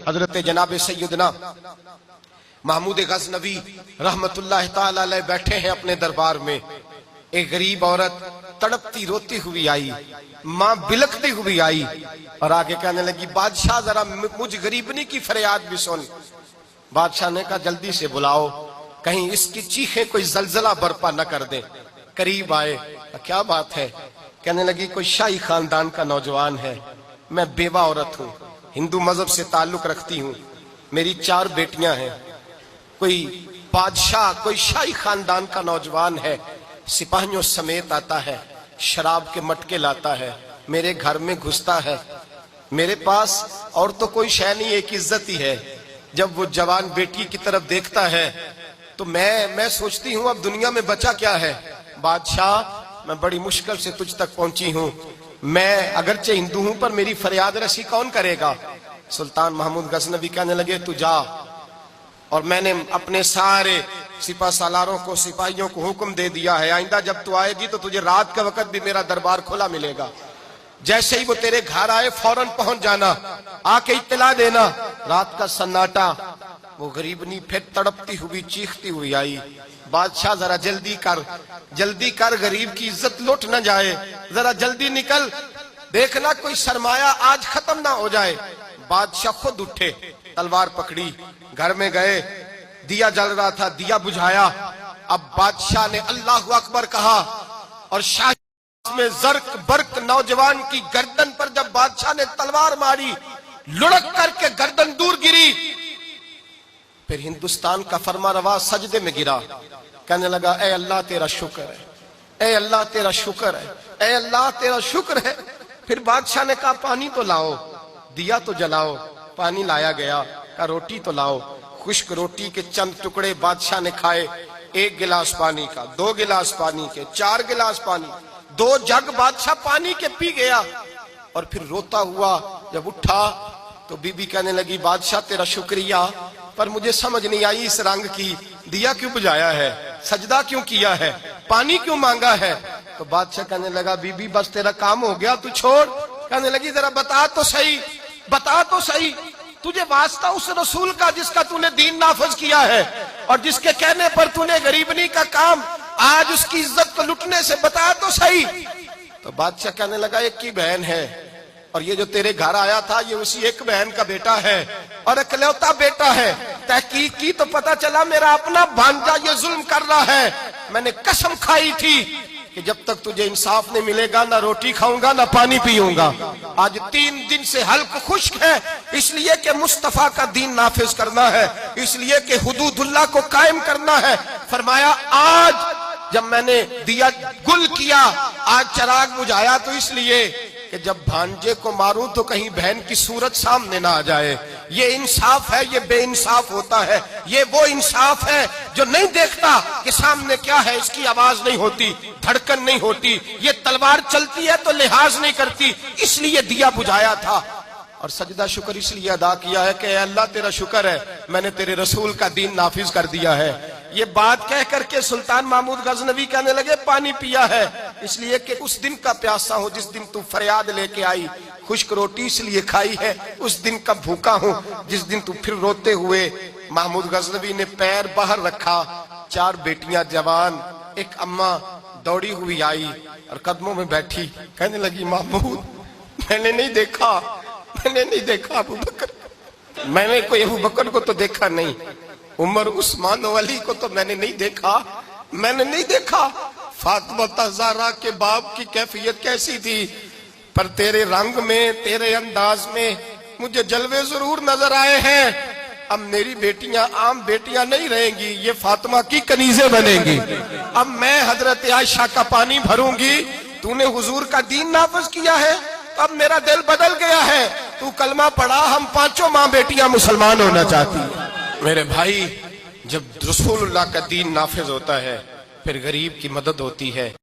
حضرت جناب سیدنا محمود غزنوی رحمتullah تعالی علیہ بیٹھے ہیں اپنے دربار میں. ایک غریب عورت تڑپتی روتی ہوئی آئی, ماں بلکتی ہوئی آئی اور آگے کہنے لگی بادشاہ ذرا مجھ غریبنی کی فریاد بھی سن. بادشاہ نے کہا جلدی سے بلاؤ, کہیں اس کی چیخیں کوئی زلزلہ برپا نہ کر دیں. قریب آئے, کیا بات ہے؟ کہنے لگی کوئی شاہی خاندان کا نوجوان ہے, میں بیوہ عورت ہوں, ہندو مذہب سے تعلق رکھتی ہوں, میری 4 بیٹیاں ہیں. کوئی بادشاہ کوئی شاہی خاندان کا نوجوان ہے, سپاہیوں سمیت آتا ہے, شراب کے مٹکے لاتا ہے, میرے گھر میں گھستا ہے. میرے پاس اور تو کوئی شے نہیں, ایک عزت ہی ہے. جب وہ جوان بیٹی کی طرف دیکھتا ہے تو میں سوچتی ہوں اب دنیا میں بچا کیا ہے. بادشاہ میں بڑی مشکل سے تجھ تک پہنچی ہوں, میں اگرچہ ہندو ہوں پر میری فریاد رسی کون کرے گا؟ سلطان محمود غزنوی کہنے لگے تو جا, اور میں نے اپنے سارے سپاہ سالاروں کو سپاہیوں کو حکم دے دیا ہے آئندہ جب تو آئے گی تو تجھے رات کے وقت بھی میرا دربار کھلا ملے گا. جیسے ہی وہ تیرے گھر آئے فوراً پہنچ جانا, آ کے اطلاع دینا. رات کا سناٹا, وہ غریبنی پھر تڑپتی ہوئی چیختی ہوئی آئی. بادشاہ ذرا جلدی کر غریب کی عزت لوٹ نہ جائے, ذرا جلدی نکل, دیکھنا کوئی سرمایہ آج ختم نہ ہو جائے. بادشاہ خود اٹھے, تلوار پکڑی, گھر میں گئے, دیا جل رہا تھا, دیا بجھایا. اب بادشاہ نے اللہ اکبر کہا اور شاہ میں زرق برق نوجوان کی گردن پر جب بادشاہ نے تلوار ماری, لڑک کر کے گردن دور گری. پھر ہندوستان کا فرما روا سجدے میں گرا, کہنے لگا اے اللہ تیرا شکر ہے, اے اللہ تیرا شکر ہے, اے اللہ تیرا شکر ہے. پھر بادشاہ نے کہا پانی تو لاؤ, دیا تو جلاؤ. پانی لایا گیا, کہا روٹی تو لاؤ. خشک روٹی کے چند ٹکڑے بادشاہ نے کھائے, 1 گلاس پانی کا, 2 گلاس پانی کے, 4 گلاس پانی, 2 جگ بادشاہ پانی کے پی گیا. اور پھر روتا ہوا جب اٹھا تو بی بی کہنے لگی بادشاہ تیرا شکریہ, پر مجھے سمجھ نہیں آئی اس رنگ کی, دیا کیوں بجھایا ہے, سجدہ کیوں کیا ہے, پانی کیوں مانگا ہے؟ تو بادشاہ کہنے لگا بی بی بس تیرا کام ہو گیا, تو چھوڑ. کہنے لگی ذرا بتا تو صحیح, تجھے واسطہ اس رسول کا جس کا تو نے دین نافذ کیا ہے اور جس کے کہنے پر تو نے غریبنی کا کام آج اس کی عزت کو لٹنے سے, بتا تو صحیح. تو بادشاہ کہنے لگا ایک کی بہن ہے, اور یہ جو تیرے گھر آیا تھا یہ اسی ایک بہن کا بیٹا ہے اور اکلوتا بیٹا ہے. تحقیق کی تو پتا چلا میرا اپنا بھانجا یہ ظلم کر رہا ہے. میں نے قسم کھائی تھی کہ جب تک تجھے انصاف نہیں ملے گا نہ روٹی کھاؤں گا نہ پانی پیوں گا. آج 3 دن سے حلق خشک ہے, اس لیے کہ مصطفیٰ کا دین نافذ کرنا ہے, اس لیے کہ حدود اللہ کو قائم کرنا ہے. فرمایا آج جب میں نے دیا گل کیا, آج چراغ بجھایا تو اس لیے کہ جب بھانجے کو ماروں تو کہیں بہن کی صورت سامنے نہ آ جائے. یہ انصاف ہے, یہ بے انصاف ہوتا ہے. یہ وہ انصاف ہے جو نہیں دیکھتا کہ سامنے کیا ہے, اس کی آواز نہیں ہوتی, دھڑکن نہیں ہوتی, یہ تلوار چلتی ہے تو لحاظ نہیں کرتی, اس لیے دیا بجھایا تھا. اور سجدہ شکر اس لیے ادا کیا ہے کہ اے اللہ تیرا شکر ہے میں نے تیرے رسول کا دین نافذ کر دیا ہے. یہ بات کہہ کر کے سلطان محمود غزنوی کہنے لگے پانی پیا ہے اس لیے کہ اس دن کا پیاسا ہوں جس دن تو فریاد لے کے آئی, خشک روٹی اس لیے کھائی ہے اس دن کا بھوکا ہوں جس دن تو پھر روتے ہوئے. محمود غزنوی نے پیر باہر رکھا, 4 بیٹیاں جوان, ایک اماں دوڑی ہوئی آئی اور قدموں میں بیٹھی, کہنے لگی محمود میں نے نہیں دیکھا ابو بکر, میں نے کوئی ابو بکر کو تو دیکھا نہیں, عمر عثمان و علی کو تو میں نے نہیں دیکھا, فاطمہ زہرا کے باپ کی کیفیت کیسی تھی, پر تیرے رنگ میں تیرے انداز میں مجھے جلوے ضرور نظر آئے ہیں. اب میری بیٹیاں عام بیٹیاں نہیں رہیں گی, یہ فاطمہ کی کنیزیں بنیں گی. اب میں حضرت عائشہ کا پانی بھروں گی, تو نے حضور کا دین نافذ کیا ہے, اب میرا دل بدل گیا ہے, تو کلمہ پڑھا, ہم 5 ماں بیٹیاں مسلمان ہونا چاہتی ہیں. میرے بھائی جب رسول اللہ کا دین نافذ ہوتا ہے پھر غریب کی مدد ہوتی ہے.